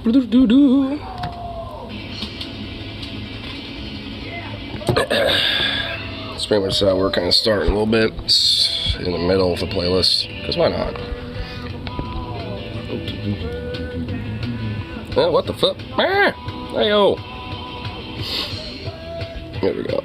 That's pretty much how we're kind of starting a little bit in the middle of the playlist, because why not? Oh, what the fuck? Ah! Ayooooo! Here we go.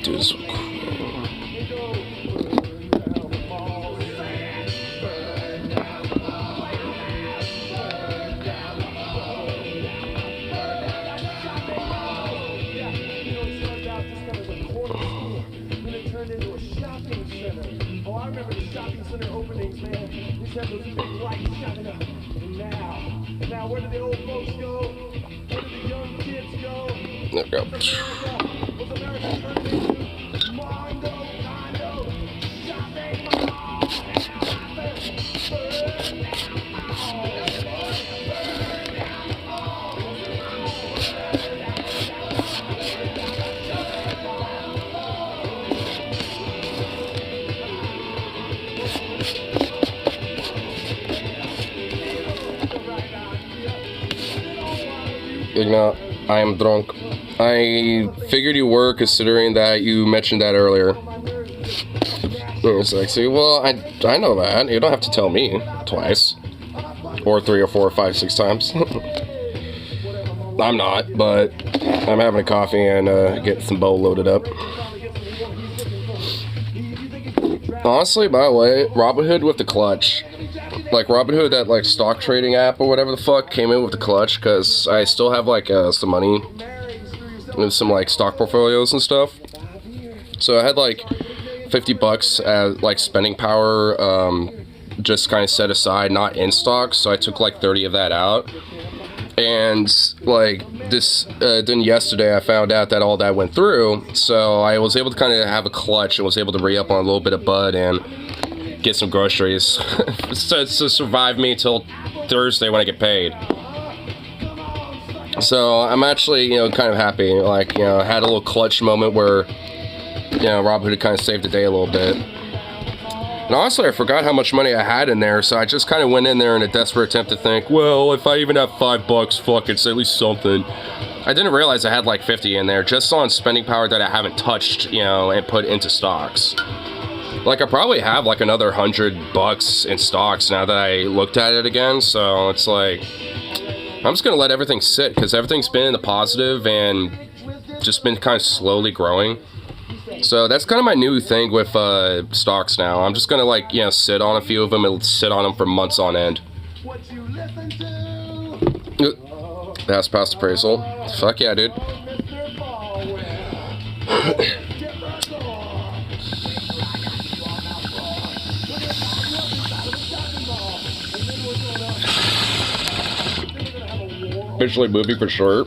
Do this. Now, where do the old folks go? Where do the young kids go? There we go. Ignat, I am drunk. I figured you were, considering that you mentioned that earlier. It's like, see, well, I know that. You don't have to tell me twice. Or 3 or 4 or 5, 6 times. I'm not, but I'm having a coffee and getting some bowl loaded up. Honestly, by the way, Robinhood with the clutch. Like Robinhood, that like stock trading app or whatever the fuck, came in with the clutch, because I still have like some money and some like stock portfolios and stuff. So I had like $50 as like spending power, just kind of set aside, not in stocks. So I took like 30 of that out. And like this, then yesterday I found out that all that went through. So I was able to kind of have a clutch and was able to re-up on a little bit of bud and get some groceries to survive me till Thursday when I get paid. So I'm actually, you know, kind of happy. Like, you know, I had a little clutch moment where, you know, Robinhood kind of saved the day a little bit. And honestly, I forgot how much money I had in there, so I just kind of went in there in a desperate attempt to think, well, if I even have $5, fuck, it's at least something. I didn't realize I had like 50 in there just on spending power that I haven't touched, you know, and put into stocks. Like, I probably have like another $100 in stocks now that I looked at it again, so it's like, I'm just gonna let everything sit, because everything's been in the positive and just been kind of slowly growing. So that's kind of my new thing with stocks now. I'm just gonna, like, you know, sit on a few of them and sit on them for months on end. That's past appraisal. Fuck yeah, dude. Officially moving for sure.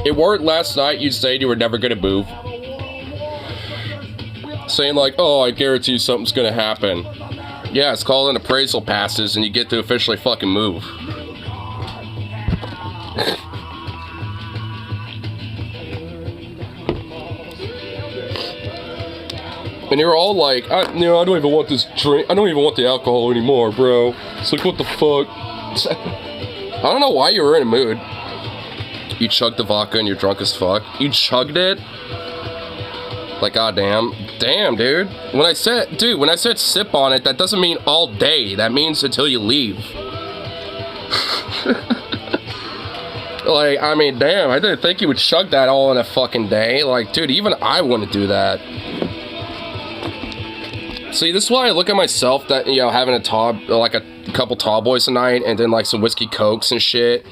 It weren't last night you said you were never gonna move. Saying like, oh, I guarantee you something's gonna happen. Yeah, it's called an appraisal passes and you get to officially fucking move. And you're all like, I don't even want this drink. I don't even want the alcohol anymore, bro. It's like, what the fuck? I don't know why you were in a mood. You chugged the vodka and you're drunk as fuck. You chugged it? Like, goddamn. Damn, dude. When I said sip on it, that doesn't mean all day. That means until you leave. Like, I mean, damn, I didn't think you would chug that all in a fucking day. Like, dude, even I wouldn't do that. See, this is why I look at myself that, you know, having like a couple tall boys tonight and then like some whiskey cokes and shit,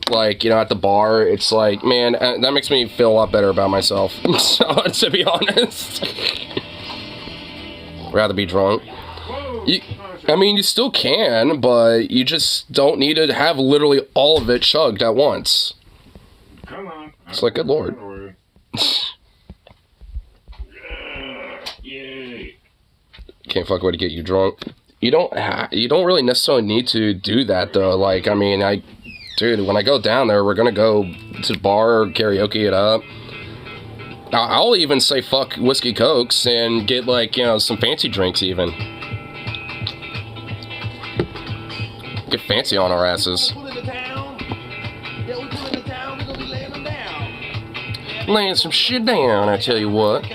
like, you know, at the bar. It's like, man, that makes me feel a lot better about myself. So, to be honest, rather be drunk. I mean, you still can, but you just don't need to have literally all of it chugged at once. Come on. It's like, good lord. Can't fuck with to get you drunk. You don't really necessarily need to do that though. Like, I mean, dude, when I go down there, we're gonna go to the bar, karaoke it up. I'll even say fuck whiskey cokes and get like, you know, some fancy drinks even. Get fancy on our asses. Laying some shit down, I tell you what.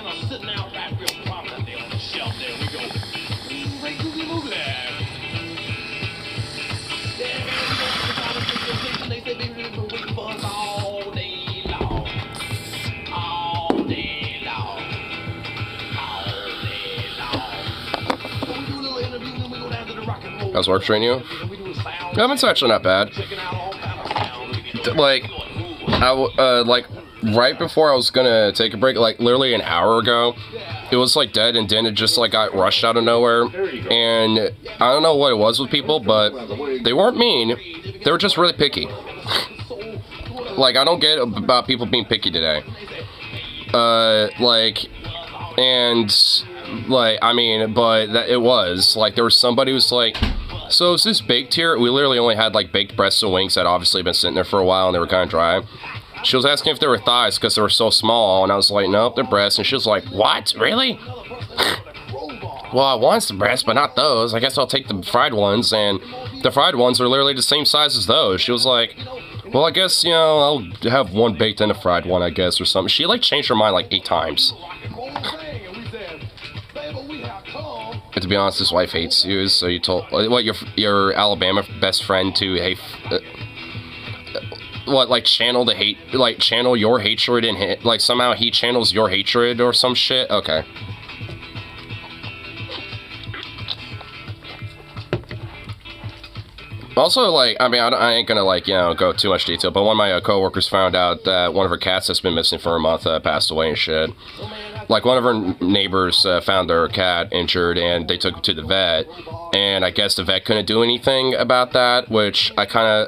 How's work treating you? It's actually not bad. Like, like right before I was gonna take a break, like literally an hour ago, it was like dead, and then it just like got rushed out of nowhere. And I don't know what it was with people, but they weren't mean. They were just really picky. Like, I don't get about people being picky today. I mean, but it was like there was somebody who's like, so is this baked here? We literally only had like baked breasts and wings that obviously been sitting there for a while and they were kind of dry. She was asking if they were thighs because they were so small, and I was like, nope, they're breasts. And she was like, what? Really? Well, I want some breasts, but not those. I guess I'll take the fried ones, and the fried ones are literally the same size as those. She was like, well, I guess, you know, I'll have one baked and a fried one, I guess, or something. She like changed her mind like 8 times. And to be honest, his wife hates you, so you told what your Alabama best friend to hate, channel the hate, like channel your hatred and like somehow he channels your hatred or some shit. Okay. Also, like, I mean, I ain't gonna, like, you know, go too much detail, but one of my coworkers found out that one of her cats that's been missing for a month passed away and shit. Like, one of her neighbors found their cat injured, and they took it to the vet, and I guess the vet couldn't do anything about that, which I kind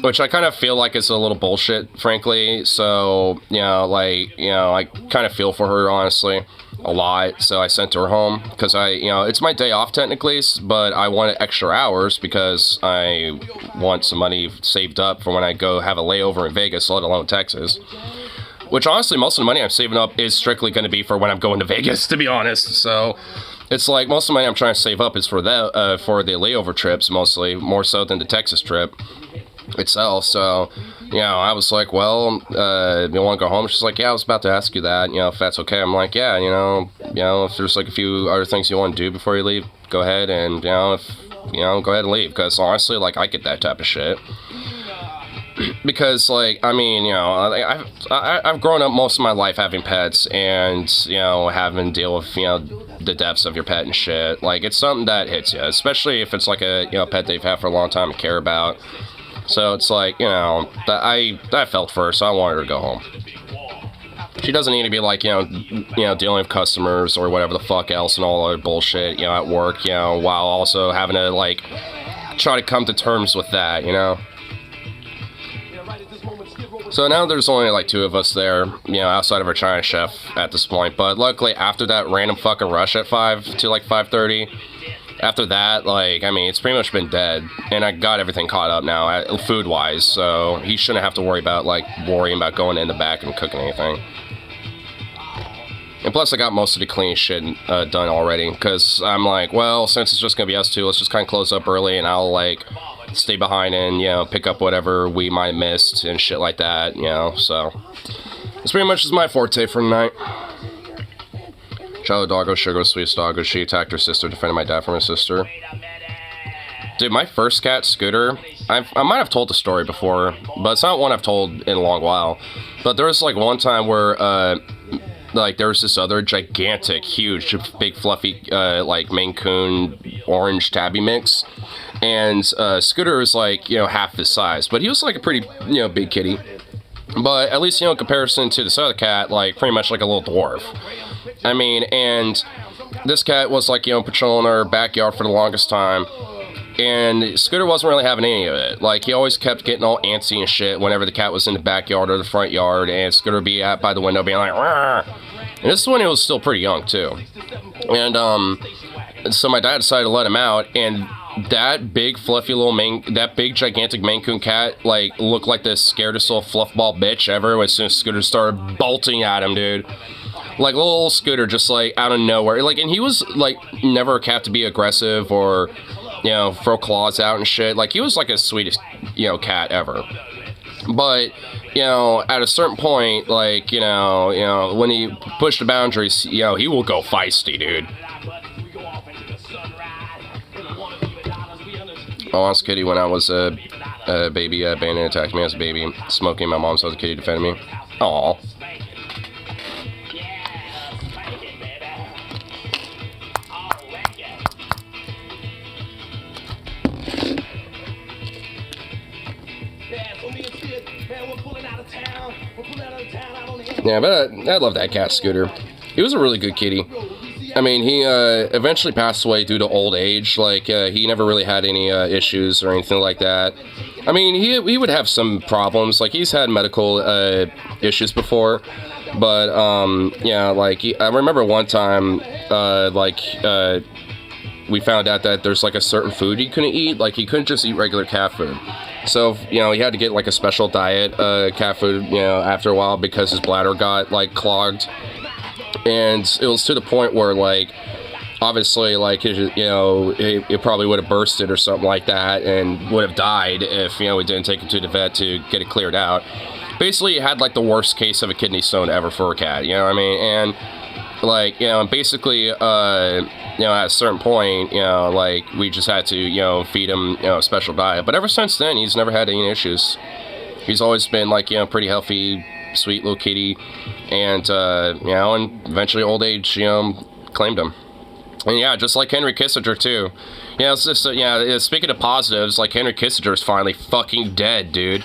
of feel like it's a little bullshit, frankly. So, you know, like, you know, I kind of feel for her, honestly, a lot. So I sent her home because it's my day off technically, but I wanted extra hours because I want some money saved up for when I go have a layover in Vegas, let alone Texas. Which, honestly, most of the money I'm saving up is strictly going to be for when I'm going to Vegas, to be honest. So it's like most of the money I'm trying to save up is for the layover trips, mostly, more so than the Texas trip itself. So, you know, I was like, well, you want to go home? She's like, yeah, I was about to ask you that, you know, if that's okay. I'm like, yeah, you know, if there's like a few other things you want to do before you leave, go ahead, and, go ahead and leave, because honestly, like, I get that type of shit. Because, like, I mean, you know, I've grown up most of my life having pets and, you know, having to deal with, you know, the deaths of your pet and shit. Like, it's something that hits you, especially if it's like a, you know, pet that you've had for a long time and care about. So it's like, you know, that I felt for her, so I wanted her to go home. She doesn't need to be like, you know, dealing with customers or whatever the fuck else and all other bullshit, you know, at work, you know, while also having to, like, try to come to terms with that, you know. So now there's only like 2 of us there, you know, outside of our China chef at this point. But luckily, after that random fucking rush at 5 to like 5:30, after that, like, I mean, it's pretty much been dead. And I got everything caught up now, food-wise. So he shouldn't have to worry about going in the back and cooking anything. And plus, I got most of the clean shit done already. Because I'm like, well, since it's just going to be us 2, let's just kind of close up early and I'll, like, stay behind and, you know, pick up whatever we might have missed and shit like that, you know, so it's pretty much just my forte for the night. Child doggo, sugar, sweet doggo, she attacked her sister, defended my dad from her sister. Dude, my first cat, Scooter, I might have told the story before, but it's not one I've told in a long while, but there was, like, one time where, like, there was this other gigantic, huge, big, fluffy, like, Maine Coon orange tabby mix. And Scooter was like, you know, half his size, but he was like a pretty, you know, big kitty. But at least, you know, in comparison to this other cat, like pretty much like a little dwarf. I mean, and this cat was like, you know, patrolling our backyard for the longest time. And Scooter wasn't really having any of it. Like, he always kept getting all antsy and shit whenever the cat was in the backyard or the front yard, and Scooter would be out by the window being like, "Rah." And this is when he was still pretty young, too. And, so my dad decided to let him out, and that big, fluffy little that big, gigantic Maine Coon cat, like, looked like the scaredest little fluffball bitch ever as soon as Scooter started bolting at him, dude. Like, little Scooter just, like, out of nowhere. Like, and he was, like, never a cat to be aggressive or, you know, throw claws out and shit. Like, he was, like, the sweetest, you know, cat ever. But, you know, at a certain point, like, you know, when he pushed the boundaries, you know, he will go feisty, dude. My mom's kitty, when I was a baby, Bandit attacked me as a baby, smoking. My mom's other kitty defended me. Aww. Yeah, but I love that cat, Scooter. He was a really good kitty. I mean, he eventually passed away due to old age. Like, he never really had any issues or anything like that. I mean, he would have some problems. Like, he's had medical issues before. But, yeah, like, I remember one time, we found out that there's, like, a certain food he couldn't eat. Like, he couldn't just eat regular cat food. So, you know, he had to get, like, a special diet cat food, you know, after a while because his bladder got, like, clogged. And it was to the point where, like, obviously, like, you know, it probably would have bursted or something like that and would have died if, you know, we didn't take him to the vet to get it cleared out. Basically, he had, like, the worst case of a kidney stone ever for a cat, you know what I mean? And, like, you know, basically, you know, at a certain point, you know, like, we just had to, you know, feed him, you know, a special diet. But ever since then, he's never had any issues. He's always been, like, you know, pretty healthy, sweet little kitty. And, you know, and eventually old age, you know, claimed him. And yeah, just like Henry Kissinger, too. Yeah, it's just, yeah, speaking of positives, like, Henry Kissinger is finally fucking dead, dude.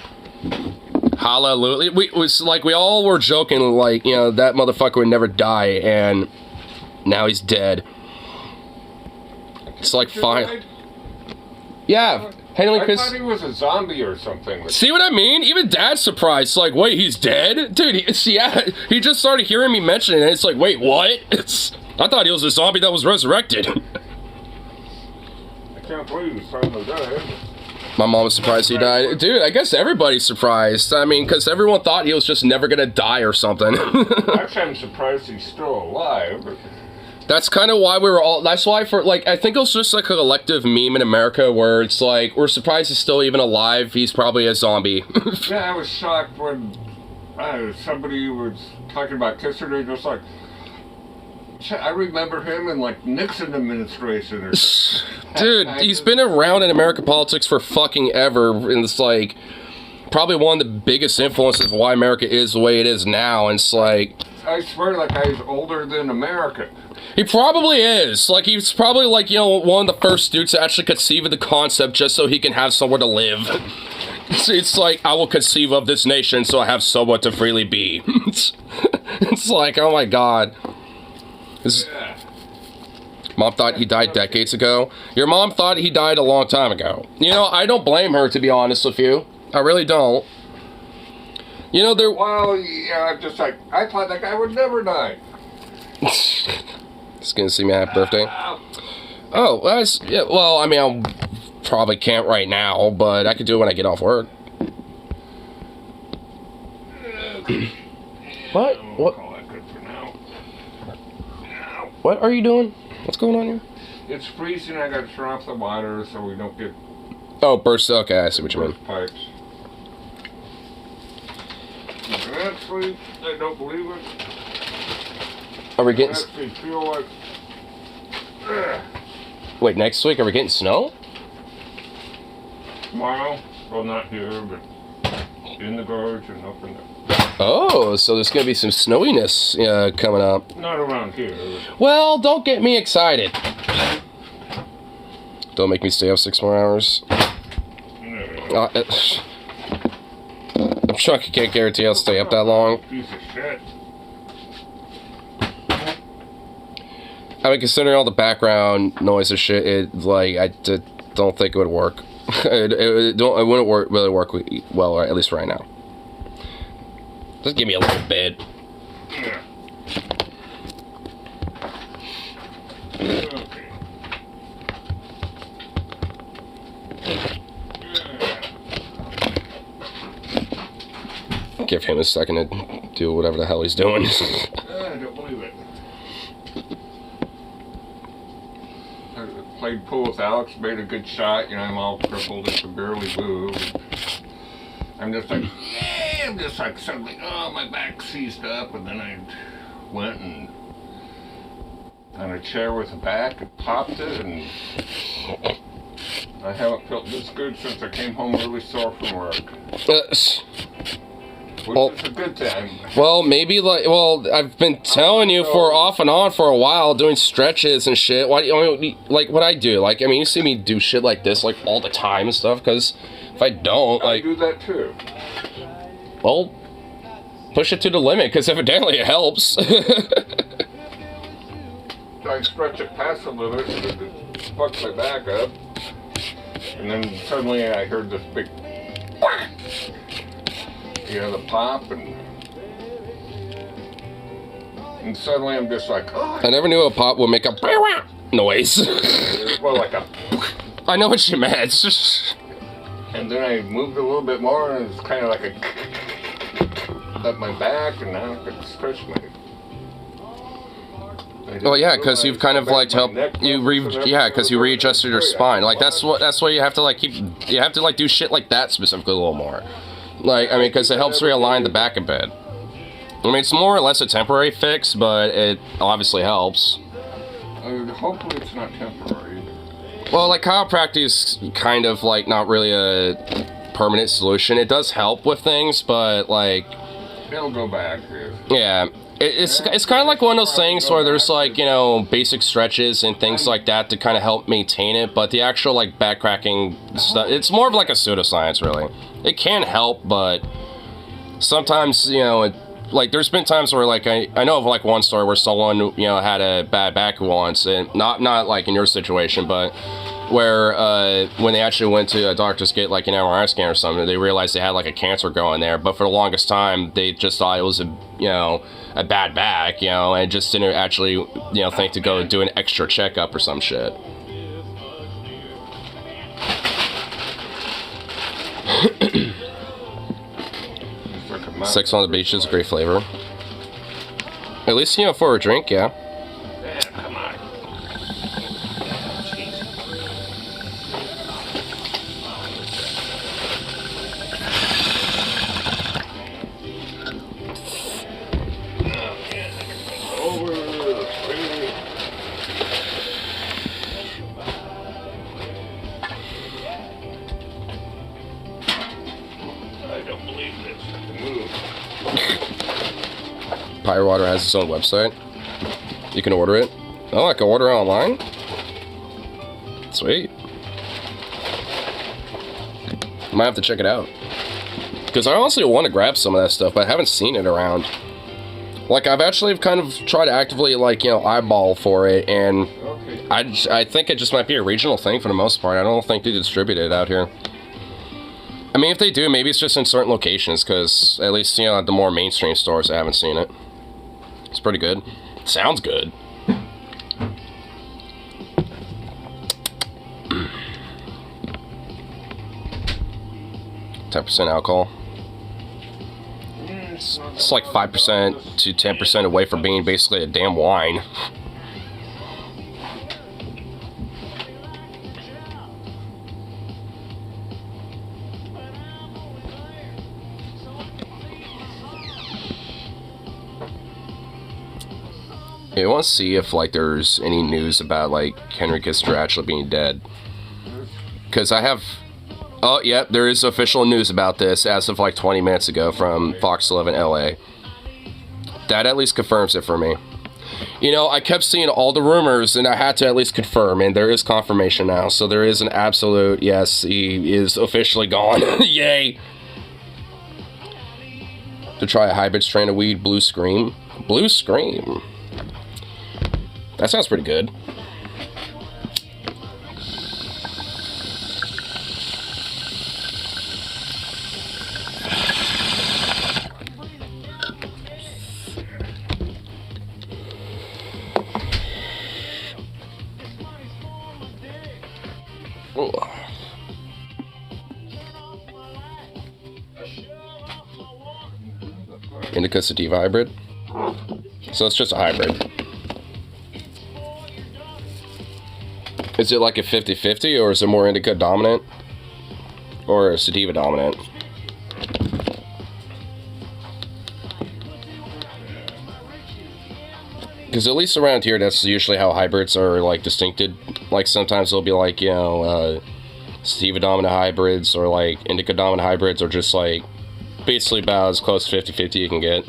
Hallelujah. We all were joking, like, you know, that motherfucker would never die, and now he's dead. It's like fine. Yeah, Henry I Kissinger. thought he was a zombie or something. See what I mean? Even Dad's surprised. Like, wait, he's dead? Dude, he just started hearing me mention it, and it's like, wait, what? I thought he was a zombie that was resurrected. I can't believe he's finally dead. My mom was surprised he died. Dude, I guess everybody's surprised. I mean, because everyone thought he was just never gonna die or something. Actually, I'm surprised he's still alive. But That's kind of why we were all... That's why for, like, I think it was just, like, a collective meme in America where it's like, we're surprised he's still even alive. He's probably a zombie. yeah, I was shocked when somebody was talking about Kissinger, just like, I remember him in, like, Nixon administration or something. Dude, he's been around in American politics for fucking ever, and it's, like, probably one of the biggest influences of why America is the way it is now, and it's like... I swear that guy's older than America. He probably is. Like, he's probably, like, you know, one of the first dudes to actually conceive of the concept just so he can have somewhere to live. It's like, I will conceive of this nation so I have somewhere to freely be. It's like, oh my god. Yeah. Mom thought he died decades ago. Your mom thought he died a long time ago. You know, I don't blame her, to be honest with you. I really don't. You know, Well, yeah, I'm just like, I thought that guy would never die. Just gonna see me happy birthday. Oh, yeah, well, I mean, I probably can't right now, but I could do it when I get off work. What? What? Call that good for now. What are you doing? What's going on here? It's freezing. I got to turn off the water so we don't get Oh, burst. Okay, I see what you mean. burst pipes. Actually, I don't believe it. Are we getting... I actually feel like... Wait, next week, are we getting snow? Tomorrow, well, not here, but in the gorge and up in the... Oh, so there's gonna be some snowiness coming up. Not around here. Well, don't get me excited. Don't make me stay up 6 more hours. No. I'm sure I can't guarantee I'll stay up that long. Piece of shit. I mean, considering all the background noise and shit, it, like, don't think it would work. It wouldn't really work well, at least right now. Just give me a little bit. Yeah. Okay. Give him a second to do whatever the hell he's doing. I don't believe it. I played pool with Alex, made a good shot. You know, I'm all crippled, I can barely move. I'm just like, suddenly, oh, my back seized up, and then I went and on a chair with a back and popped it, and I haven't felt this good since I came home really sore from work. Which is a good thing. Well, maybe I've been telling you for off and on for a while, doing stretches and shit. Why? Like what I do. Like, I mean, you see me do shit like this like all the time and stuff. Because if I don't, like, I do that too. Well, push it to the limit. Because evidently it helps. I stretch it past a little bit and it fucks my back up. And then suddenly I heard this big whack. You know, the pop, and suddenly I'm just like, oh. I never knew a pop would make a noise. Well, like a. I know what you meant. And then I moved a little bit more, and it's kind of like a up my back, and now I can stretch my. Well, yeah, because you've kind of like helped you because you readjusted your spine. Like that's why you have to like you have to like do shit like that specifically a little more. Like, I mean, because it helps realign the back a bit. I mean, it's more or less a temporary fix, but it obviously helps. Hopefully it's not temporary. Well, like, chiropractic is kind of, like, not really a permanent solution. It does help with things, but, like... It'll go back. Yeah. It's kind of like one of those things where there's, like, you know, basic stretches and things like that to kind of help maintain it, but the actual, like, back cracking stuff, it's more of like a pseudoscience, really. It can help, but sometimes, you know, like, there's been times where, like, I know of, like, one story where someone, you know, had a bad back once, and not like, in your situation, but where, when they actually went to a doctor to get, like, an MRI scan or something, they realized they had, like, a cancer going there, but for the longest time, they just thought it was a, you know, a bad back, you know, and just didn't actually, you know, think to go do an extra checkup or some shit. Sex on the beach is a great flavor. At least, you know, for a drink, yeah. Yeah, come on. Pirate Water has its own website. You can order it. Oh, I can order it online? Sweet. Might have to check it out. Because I honestly want to grab some of that stuff, but I haven't seen it around. Like, I've actually kind of tried to actively, like, you know, eyeball for it, and I think it just might be a regional thing for the most part. I don't think they distribute it out here. I mean, if they do, maybe it's just in certain locations, because at least, you know, at the more mainstream stores, I haven't seen it. It's pretty good. Sounds good. %10 alcohol. It's like 5% to 10% away from being basically a damn wine. I want to see if, like, there's any news about, like, Henry Kissinger actually being dead. Because I have... Oh, yep, there is official news about this as of, like, 20 minutes ago from Fox 11 LA. That at least confirms it for me. You know, I kept seeing all the rumors, and I had to at least confirm, and there is confirmation now. So there is an absolute, yes, he is officially gone. Yay! To try a hybrid strain of weed, Blue Scream. Blue Scream. That sounds pretty good. Indica sativa hybrid. So it's just a hybrid. Is it like a 50-50, or is it more indica dominant? Or sativa dominant? Because at least around here, that's usually how hybrids are, like, distincted. Like, sometimes they'll be like, you know, sativa dominant hybrids, or like indica dominant hybrids, or just like basically about as close to 50-50 you can get.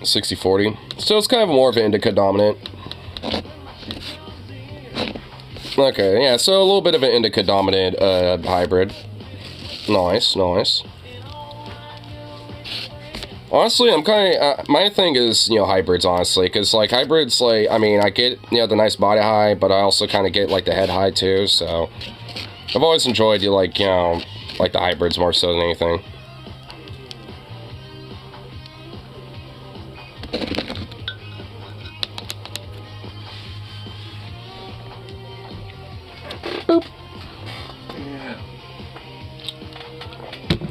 60-40. So it's kind of more of an indica dominant. Okay, yeah, so a little bit of an indica dominant hybrid. Nice, nice. Honestly, I'm kind of, my thing is, you know, hybrids, honestly, because, like, hybrids, like, I mean, I get, you know, the nice body high, but I also kind of get, like, the head high, too, so I've always enjoyed, like, you know, like, the hybrids more so than anything. Boop. Yeah.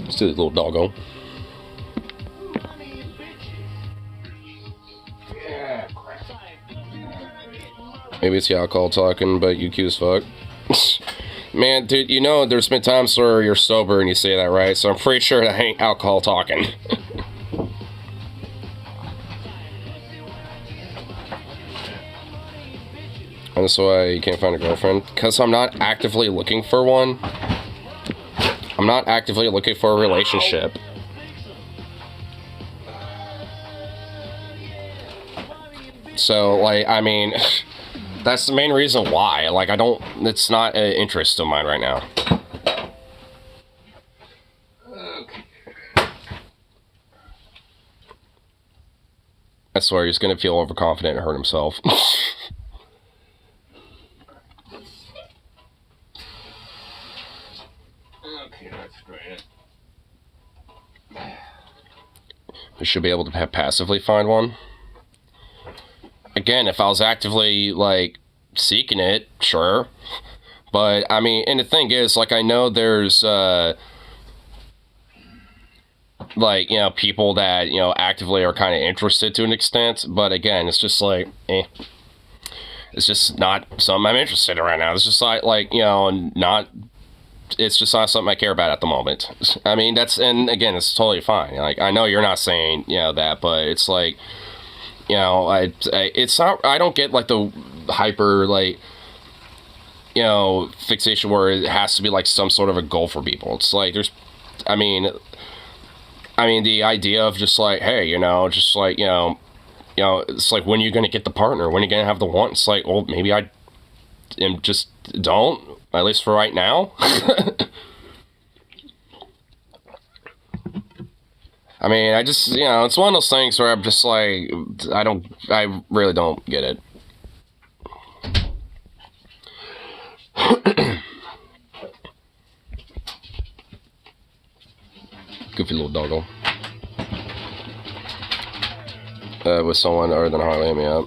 Let's do this little doggo. Maybe it's the alcohol talking, but you cute as fuck. Man, dude, you know there's been times where you're sober and you say that, right? So I'm pretty sure that ain't alcohol talking. And that's why you can't find a girlfriend. Because I'm not actively looking for one. I'm not actively looking for a relationship. So, like, I mean... That's the main reason why. Like, I don't... It's not an interest of mine right now. Okay. I swear, he's gonna feel overconfident and hurt himself. Okay, let's try it. We should be able to passively find one. Again, if I was actively, like, seeking it, sure. But, I mean, and the thing is, like, I know there's, like, you know, people that, you know, actively are kind of interested to an extent. But, again, it's just, like, It's just not something I'm interested in right now. It's just, like you know, not... It's just not something I care about at the moment. I mean, that's... And, again, it's totally fine. Like, I know you're not saying, you know, that, but it's, like... You know, it's not, I don't get, like, the hyper, like, you know, fixation where it has to be, like, some sort of a goal for people. It's like, there's, I mean, the idea of just, like, hey, you know, just, like, you know, it's like, when are you going to get the partner? When are you going to have the one? It's like, well, maybe I am just don't, at least for right now. I mean, I just, you know, it's one of those things where I'm just like, I really don't get it. Goofy little doggo. With someone other than Harley, me up.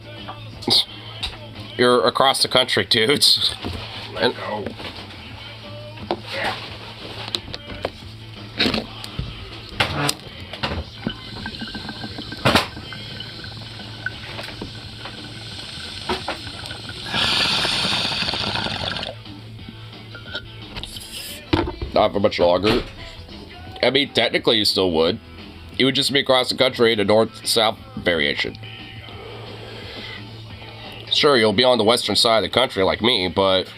You're across the country, dudes. Let go. Not for much longer. I mean, technically you still would. You would just be across the country in a north-south variation. Sure, you'll be on the western side of the country like me, but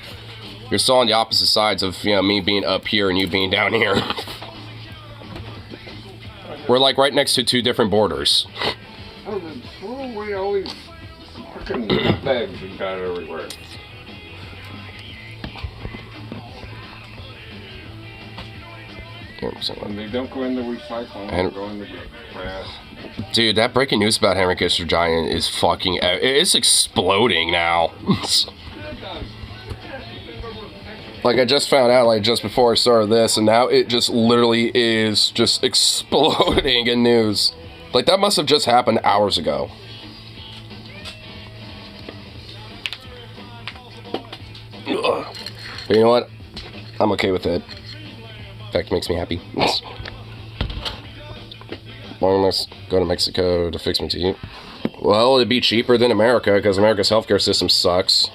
you're still on the opposite sides of, you know, me being up here and you being down here. We're like right next to two different borders. Oh, then throw away all these fucking bags you got everywhere. And they don't go in the recycling, they go in the trash. Dude, that breaking news about Henry Kissinger Giant is fucking... It's exploding now. Like, I just found out, like, just before I started this, and now it just literally is just exploding in news. Like, that must have just happened hours ago. Ugh. But you know what? I'm okay with it. In fact, it makes me happy. Go to Mexico to fix my teeth. Well, it'd be cheaper than America because America's healthcare system sucks.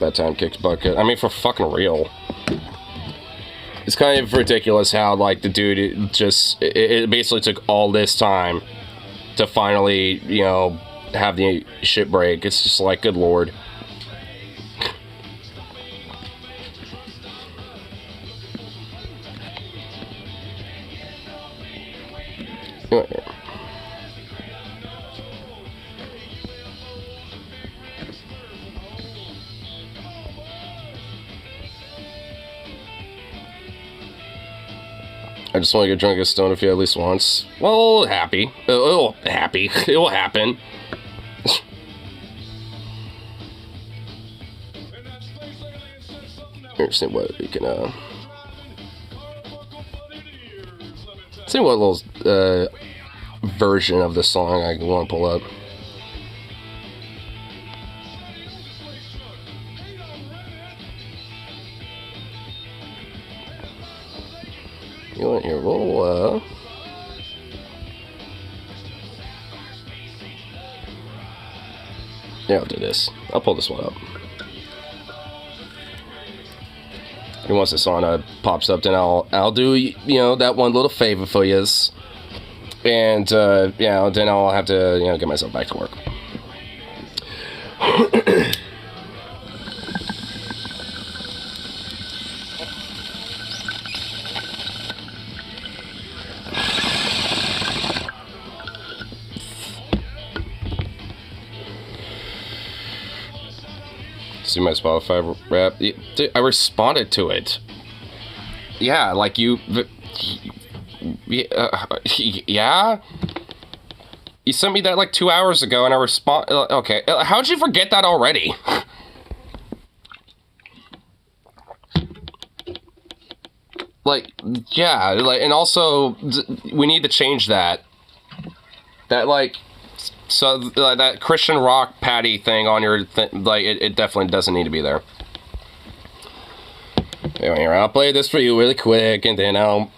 That time kicks bucket. I mean, for fucking real. It's kind of ridiculous how, like, the dude it basically took all this time to finally, you know, have the shit break. It's just like, good lord. I just want to get drunk and stoned if you at least once. Well, happy. It'll happy. It will happen. Here's see what we can see what little version of the song I want to pull up. You want your little yeah, I'll do this. I'll pull this one up. And once the song pops up, then I'll do, you know, that one little favor for yous. And yeah, then I'll have to, you know, get myself back to work. See my Spotify rap? Dude, I responded to it. Yeah, like you... Yeah? You sent me that like 2 hours ago and I respond... Okay, how'd you forget that already? Like, yeah, like, and also, we need to change that. That, like... So, that Christian rock patty thing on your like, it definitely doesn't need to be there. Anyway, here, I'll play this for you really quick, and then I'll,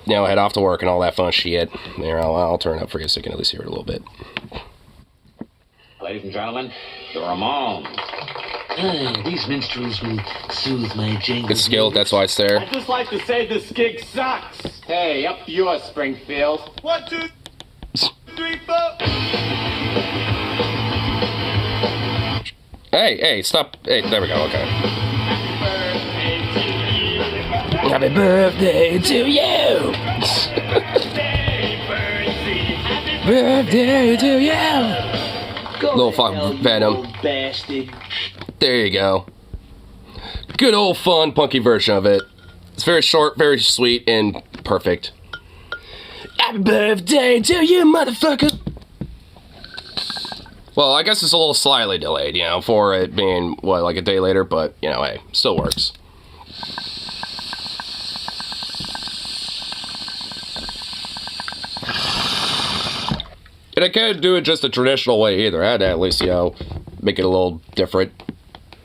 you know, head off to work and all that fun shit. There, I'll turn it up for you so you can at least hear it a little bit. Ladies and gentlemen, the Ramones. These minstrels will soothe my jangles. It's skilled, that's why it's there. I'd just like to say this gig sucks. Hey, up yours, Springfield. 1, 2, 3, 4. Hey, stop. Hey, there we go, okay. Happy birthday to you! Birthday to you! Little fucking Venom. Bastard. There you go. Good old fun, punky version of it. It's very short, very sweet, and perfect. Happy birthday to you, motherfucker! Well, I guess it's a little slightly delayed, you know, for it being, what, like a day later, but, you know, hey, still works. And I can't do it just the traditional way either. I had to at least, you know, make it a little different.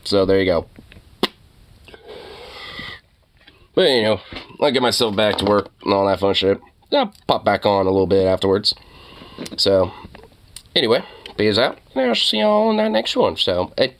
So there you go. But, you know, I'll get myself back to work and all that fun shit. I'll pop back on a little bit afterwards. So, anyway. Peace out, and I'll see y'all on that next one. So,